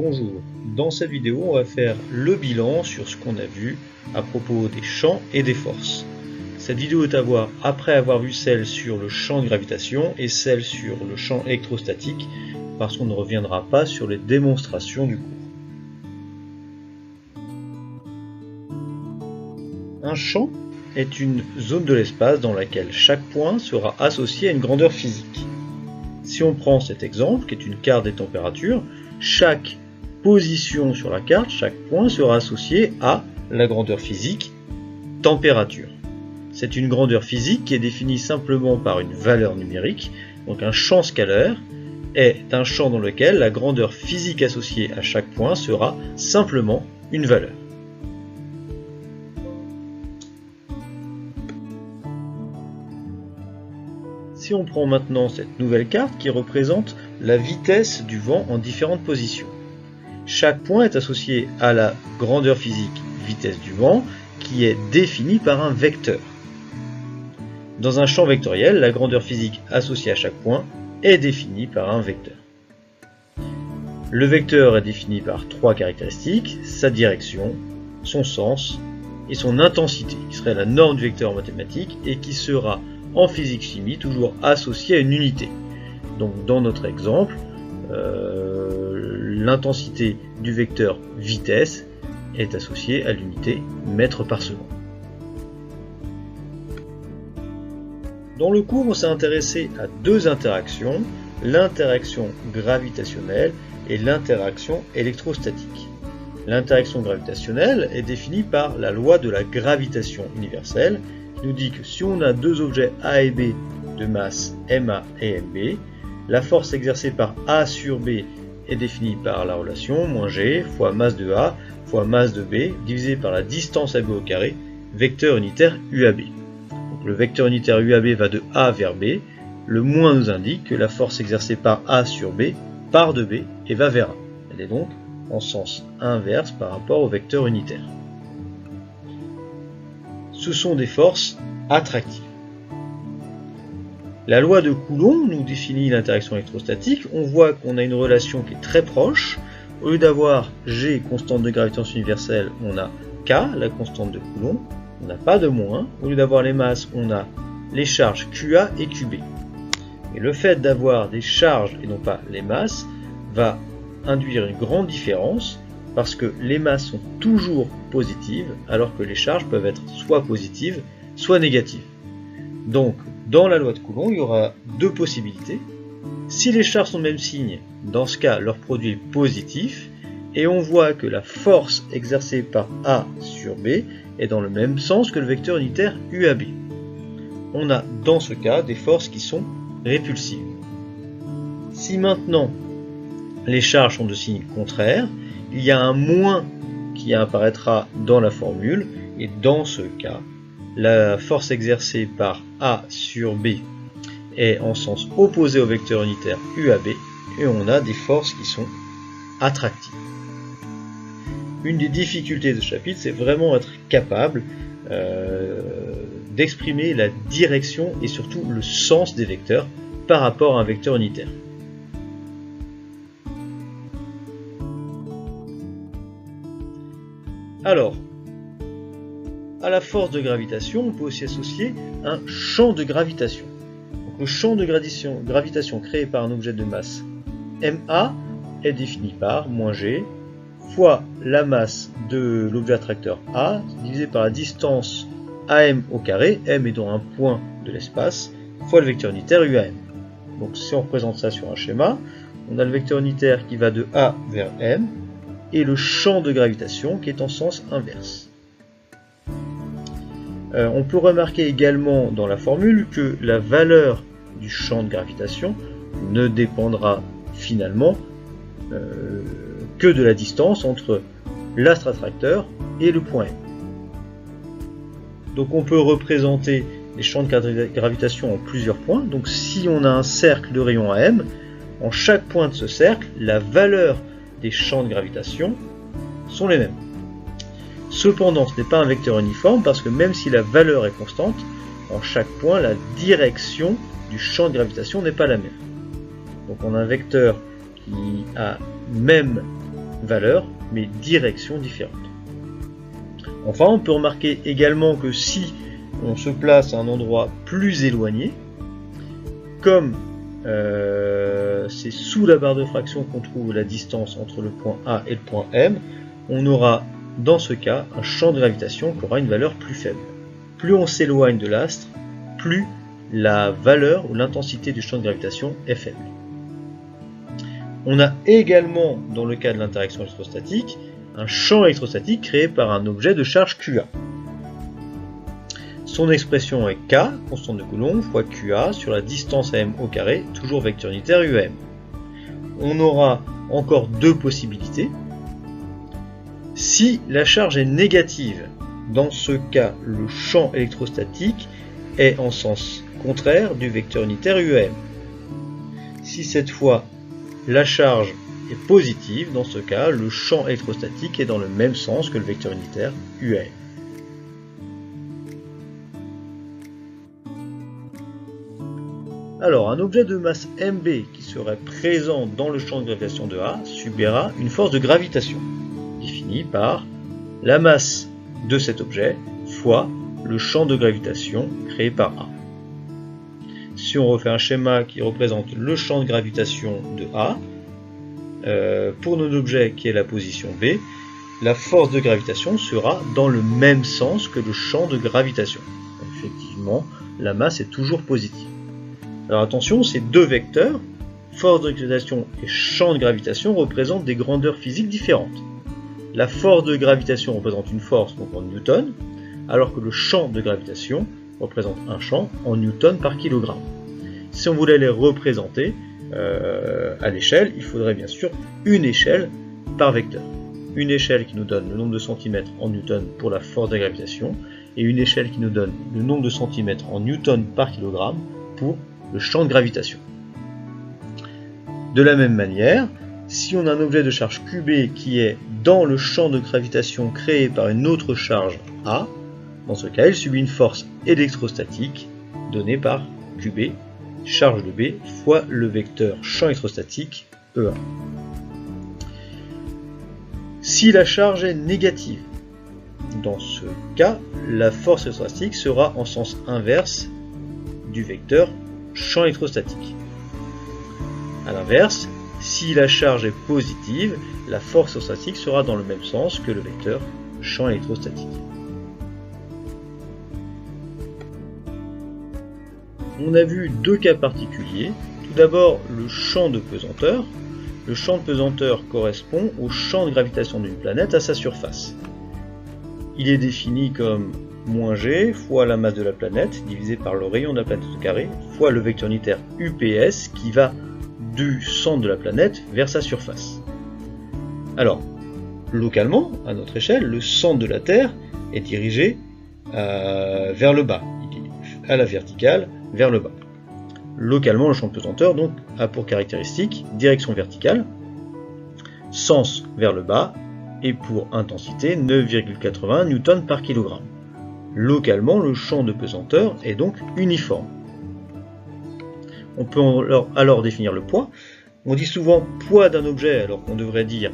Bonjour, dans cette vidéo on va faire le bilan sur ce qu'on a vu à propos des champs et des forces. Cette vidéo est à voir après avoir vu celle sur le champ de gravitation et celle sur le champ électrostatique, parce qu'on ne reviendra pas sur les démonstrations du cours. Un champ est une zone de l'espace dans laquelle chaque point sera associé à une grandeur physique. Si on prend cet exemple, qui est une carte des températures, chaque position sur la carte, chaque point sera associé à la grandeur physique température. C'est une grandeur physique qui est définie simplement par une valeur numérique, donc un champ scalaire est un champ dans lequel la grandeur physique associée à chaque point sera simplement une valeur. Si on prend maintenant cette nouvelle carte qui représente la vitesse du vent en différentes positions. Chaque point est associé à la grandeur physique vitesse du vent qui est définie par un vecteur. Dans un champ vectoriel, la grandeur physique associée à chaque point est définie par un vecteur. Le vecteur est défini par trois caractéristiques, sa direction, son sens et son intensité, qui serait la norme du vecteur en mathématiques et qui sera en physique-chimie toujours associé à une unité. Donc dans notre exemple, l'intensité du vecteur vitesse est associée à l'unité mètre par seconde. Dans le cours, on s'est intéressé à deux interactions, l'interaction gravitationnelle et l'interaction électrostatique. L'interaction gravitationnelle est définie par la loi de la gravitation universelle, qui nous dit que si on a deux objets A et B de masse MA et MB, la force exercée par A sur B est définie par la relation -g fois masse de A fois masse de B divisé par la distance AB au carré, vecteur unitaire UAB. Donc le vecteur unitaire UAB va de A vers B, le moins nous indique que la force exercée par A sur B part de B et va vers A. Elle est donc en sens inverse par rapport au vecteur unitaire. Ce sont des forces attractives. La loi de Coulomb nous définit l'interaction électrostatique. On voit qu'on a une relation qui est très proche. Au lieu d'avoir G, constante de gravitation universelle, on a K, la constante de Coulomb. On n'a pas de moins. Au lieu d'avoir les masses, on a les charges QA et QB. Et le fait d'avoir des charges et non pas les masses va induire une grande différence, parce que les masses sont toujours positives, alors que les charges peuvent être soit positives, soit négatives. Donc, dans la loi de Coulomb, il y aura deux possibilités. Si les charges sont de même signe, dans ce cas, leur produit est positif, et on voit que la force exercée par A sur B est dans le même sens que le vecteur unitaire UAB. On a, dans ce cas, des forces qui sont répulsives. Si maintenant, les charges sont de signe contraire, il y a un moins qui apparaîtra dans la formule, et dans ce cas, la force exercée par A sur B est en sens opposé au vecteur unitaire UAB, et on a des forces qui sont attractives. Une des difficultés de ce chapitre, c'est vraiment être capable d'exprimer la direction et surtout le sens des vecteurs par rapport à un vecteur unitaire. Alors, à la force de gravitation, on peut aussi associer un champ de gravitation. Donc, le champ de gravitation créé par un objet de masse MA est défini par -g fois la masse de l'objet attracteur A divisé par la distance AM au carré, M étant un point de l'espace, fois le vecteur unitaire UAM. Donc si on représente ça sur un schéma, on a le vecteur unitaire qui va de A vers M, et le champ de gravitation qui est en sens inverse. On peut remarquer également dans la formule que la valeur du champ de gravitation ne dépendra finalement que de la distance entre l'astre attracteur et le point M. Donc on peut représenter les champs de gravitation en plusieurs points. Donc si on a un cercle de rayon à M, en chaque point de ce cercle, la valeur des champs de gravitation sont les mêmes. Cependant, ce n'est pas un vecteur uniforme parce que même si la valeur est constante, en chaque point, la direction du champ de gravitation n'est pas la même. Donc on a un vecteur qui a même valeur, mais direction différente. Enfin, on peut remarquer également que si on se place à un endroit plus éloigné, comme c'est sous la barre de fraction qu'on trouve la distance entre le point A et le point M, on aura dans ce cas un champ de gravitation qui aura une valeur plus faible. Plus on s'éloigne de l'astre, plus la valeur ou l'intensité du champ de gravitation est faible. On a également, dans le cas de l'interaction électrostatique, un champ électrostatique créé par un objet de charge QA. Son expression est K, constante de Coulomb, fois QA sur la distance AM au carré, toujours vecteur unitaire UM. On aura encore deux possibilités. Si la charge est négative, dans ce cas, le champ électrostatique est en sens contraire du vecteur unitaire UM. Si cette fois la charge est positive, dans ce cas, le champ électrostatique est dans le même sens que le vecteur unitaire UM. Alors, un objet de masse mb qui serait présent dans le champ de gravitation de A subira une force de gravitation, définie par la masse de cet objet fois le champ de gravitation créé par A. Si on refait un schéma qui représente le champ de gravitation de A, pour notre objet qui est la position B, la force de gravitation sera dans le même sens que le champ de gravitation. Effectivement, la masse est toujours positive. Alors attention, ces deux vecteurs, force de gravitation et champ de gravitation, représentent des grandeurs physiques différentes. La force de gravitation représente une force donc en newton, alors que le champ de gravitation représente un champ en newton par kilogramme. Si on voulait les représenter à l'échelle, il faudrait bien sûr une échelle par vecteur. Une échelle qui nous donne le nombre de centimètres en newton pour la force de gravitation, et une échelle qui nous donne le nombre de centimètres en newton par kilogramme pour le champ de gravitation. De la même manière, si on a un objet de charge QB qui est dans le champ de gravitation créé par une autre charge A, dans ce cas, il subit une force électrostatique donnée par QB, charge de B, fois le vecteur champ électrostatique EA. Si la charge est négative, dans ce cas, la force électrostatique sera en sens inverse du vecteur champ électrostatique. A l'inverse, si la charge est positive, la force électrostatique sera dans le même sens que le vecteur champ électrostatique. On a vu deux cas particuliers. Tout d'abord, le champ de pesanteur. Le champ de pesanteur correspond au champ de gravitation d'une planète à sa surface. Il est défini comme -g fois la masse de la planète divisé par le rayon de la planète au carré fois le vecteur unitaire UPS qui va du centre de la planète vers sa surface. Alors, localement, à notre échelle, le centre de la Terre est dirigé vers le bas, il est à la verticale vers le bas. Localement, le champ de pesanteur donc, a pour caractéristique direction verticale, sens vers le bas, et pour intensité 9,80 Newton par kilogramme. Localement, le champ de pesanteur est donc uniforme. On peut alors définir le poids. On dit souvent poids d'un objet alors qu'on devrait dire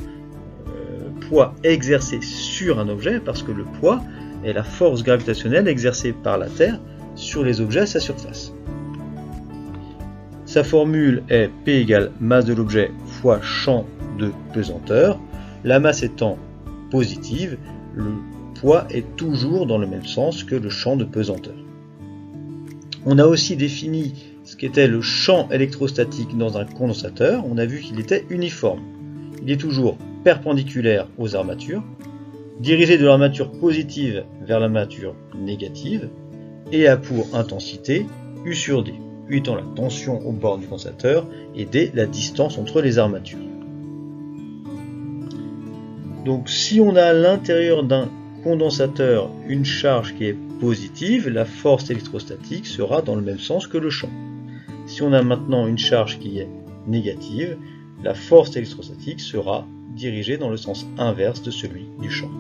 poids exercé sur un objet parce que le poids est la force gravitationnelle exercée par la Terre sur les objets à sa surface. Sa formule est P égale masse de l'objet fois champ de pesanteur. La masse étant positive, le poids est toujours dans le même sens que le champ de pesanteur. On a aussi défini ce qu'était le champ électrostatique dans un condensateur. On a vu qu'il était uniforme. Il est toujours perpendiculaire aux armatures, dirigé de l'armature positive vers l'armature négative, et a pour intensité U sur D, U étant la tension au bord du condensateur et D la distance entre les armatures. Donc si on a à l'intérieur d'un condensateur une charge qui est positive, la force électrostatique sera dans le même sens que le champ. Si on a maintenant une charge qui est négative, la force électrostatique sera dirigée dans le sens inverse de celui du champ.